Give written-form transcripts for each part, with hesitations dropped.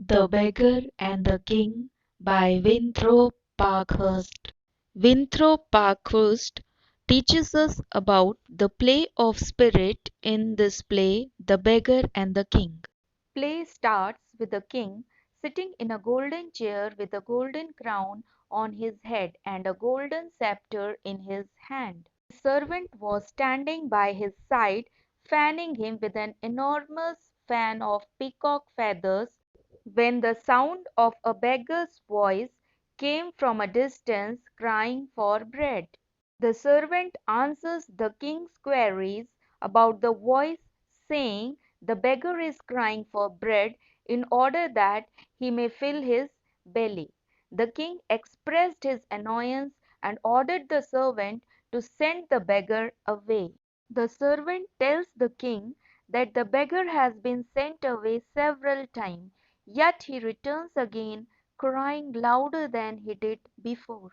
The Beggar and the King by Winthrop Parkhurst. Winthrop Parkhurst teaches us about the play of spirit in this play, The Beggar and the King. Play starts with the king sitting in a golden chair with a golden crown on his head and a golden scepter in his hand. The servant was standing by his side, fanning him with an enormous fan of peacock feathers, when the sound of a beggar's voice came from a distance crying for bread. The servant answers the king's queries about the voice, saying the beggar is crying for bread in order that he may fill his belly. The king expressed his annoyance and ordered the servant to send the beggar away. The servant tells the king that the beggar has been sent away several times, yet he returns again, crying louder than he did before.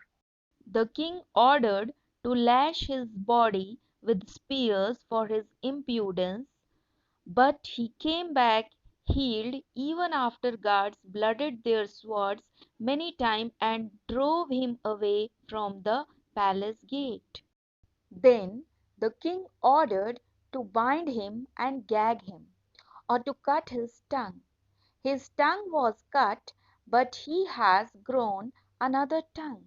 The king ordered to lash his body with spears for his impudence, but he came back healed even after guards blooded their swords many times and drove him away from the palace gate. Then the king ordered to bind him and gag him, or to cut his tongue. His tongue was cut, but he has grown another tongue.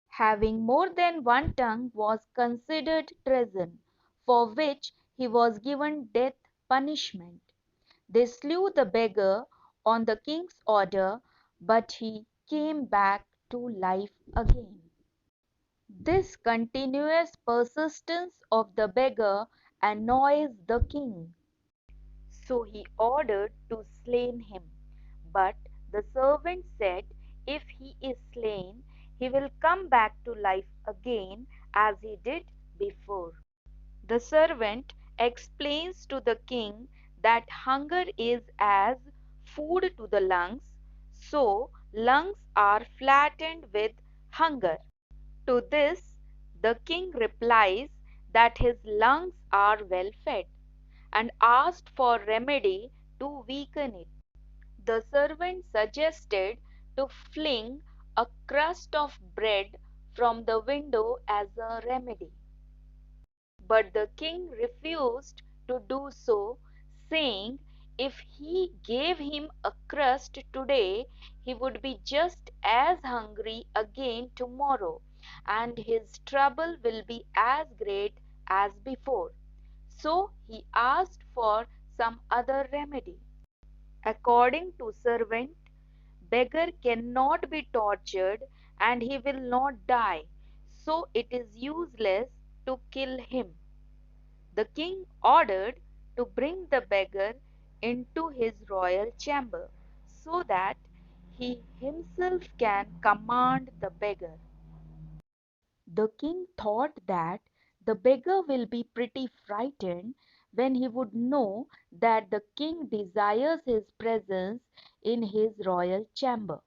Having more than one tongue was considered treason, for which he was given death punishment. They slew the beggar on the king's order, but he came back to life again. This continuous persistence of the beggar annoys the king. So he ordered to slay him. But the servant said, if he is slain, he will come back to life again as he did before. The servant explains to the king that hunger is as food to the lungs, so lungs are flattened with hunger. To this, the king replies that his lungs are well fed, and asked for remedy to weaken it. The servant suggested to fling a crust of bread from the window as a remedy. But the king refused to do so, saying if he gave him a crust today, he would be just as hungry again tomorrow, and his trouble will be as great as before. So he asked for some other remedy. According to servant, beggar cannot be tortured and he will not die, so it is useless to kill him. The king ordered to bring the beggar into his royal chamber, so that he himself can command the beggar. The king thought that the beggar will be pretty frightened when he would know that the king desires his presence in his royal chamber.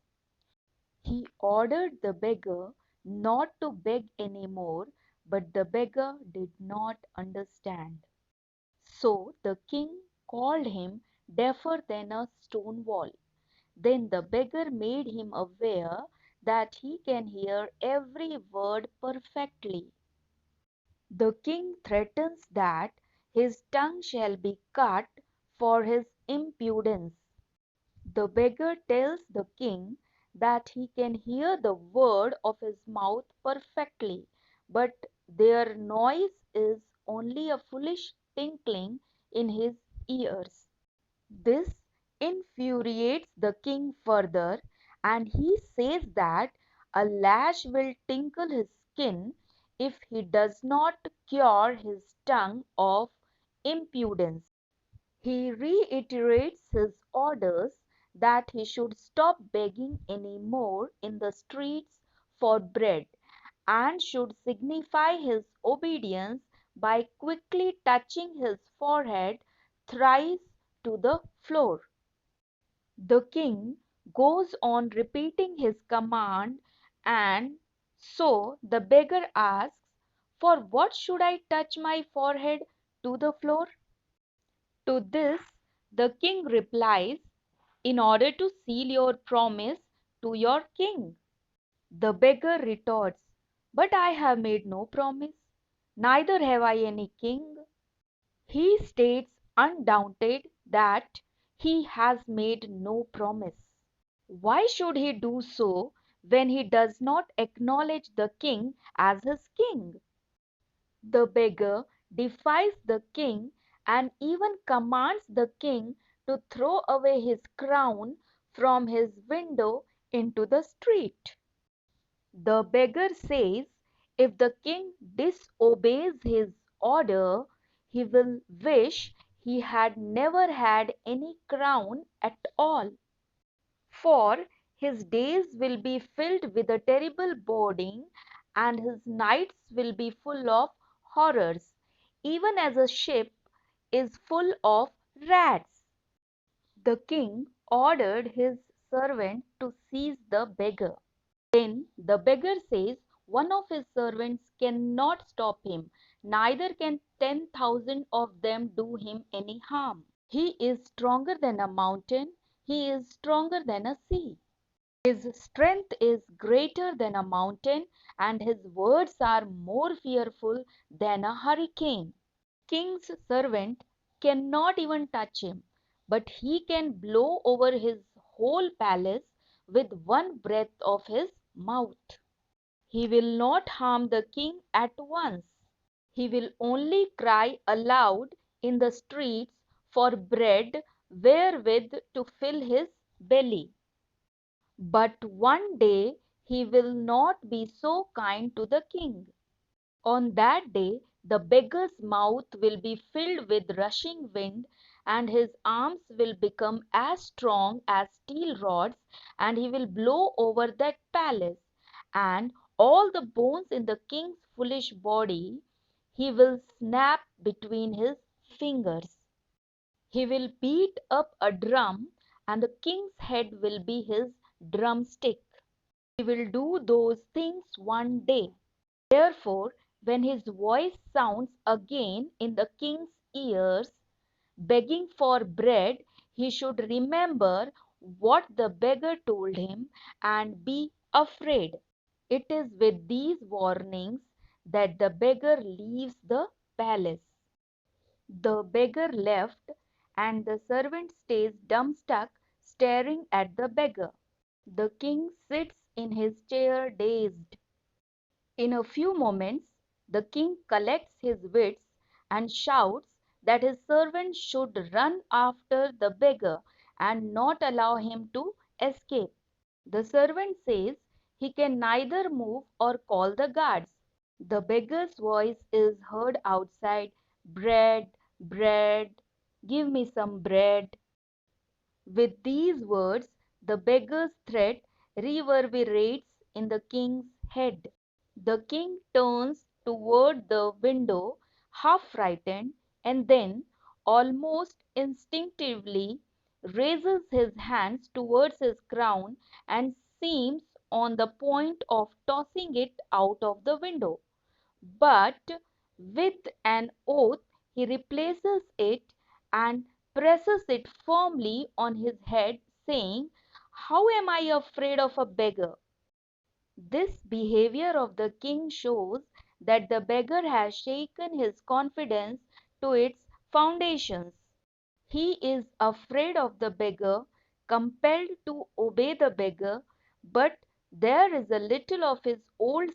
He ordered the beggar not to beg any more, but the beggar did not understand. So the king called him deafer than a stone wall. Then the beggar made him aware that he can hear every word perfectly. The king threatens that his tongue shall be cut for his impudence. The beggar tells the king that he can hear the word of his mouth perfectly, but their noise is only a foolish tinkling in his ears. This infuriates the king further, and he says that a lash will tickle his skin if he does not cure his tongue of impudence. He reiterates his orders that he should stop begging any more in the streets for bread, and should signify his obedience by quickly touching his forehead thrice to the floor. The king goes on repeating his command, and so the beggar asks, for what should I touch my forehead to the floor? To this the king replies, in order to seal your promise to your king. The beggar retorts, "But I have made no promise, neither have I any king." He states undaunted that he has made no promise. Why should he do so when he does not acknowledge the king as his king? The beggar defies the king and even commands the king to throw away his crown from his window into the street. The beggar says if the king disobeys his order, he will wish he had never had any crown at all. For his days will be filled with a terrible boding, and his nights will be full of horrors, even as a ship is full of rats. The king ordered his servant to seize the beggar. Then the beggar says one of his servants cannot stop him, neither can 10,000 of them do him any harm. He is stronger than a mountain, he is stronger than a sea. His strength is greater than a mountain, and his words are more fearful than a hurricane. King's servant cannot even touch him, but he can blow over his whole palace with one breath of his mouth. He will not harm the king at once. He will only cry aloud in the streets for bread wherewith to fill his belly. But one day he will not be so kind to the king. On that day the beggar's mouth will be filled with rushing wind, and his arms will become as strong as steel rods, and he will blow over that palace, and all the bones in the king's foolish body he will snap between his fingers. He will beat up a drum, and the king's head will be his drumstick. He will do those things one day. Therefore, when his voice sounds again in the king's ears, begging for bread, he should remember what the beggar told him and be afraid. It is with these warnings that the beggar leaves the palace. The beggar left, and the servant stays dumbstruck, staring at the beggar. The king sits in his chair dazed. In a few moments, the king collects his wits and shouts that his servant should run after the beggar and not allow him to escape. The servant says he can neither move or call the guards. The beggar's voice is heard outside, "Bread, bread, give me some bread." With these words, the beggar's threat reverberates in the king's head. The king turns toward the window, half frightened, and then, almost instinctively, raises his hands towards his crown and seems on the point of tossing it out of the window. But with an oath he replaces it and presses it firmly on his head, saying, "How am I afraid of a beggar?" This behavior of the king shows that the beggar has shaken his confidence to its foundations. He is afraid of the beggar, compelled to obey the beggar, but there is a little of his old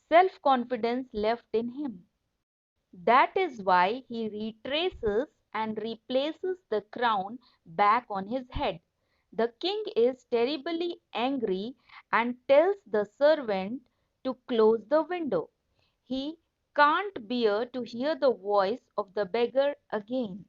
self-confidence left in him. That is why he retraces and replaces the crown back on his head. The king is terribly angry and tells the servant to close the window. He can't bear to hear the voice of the beggar again.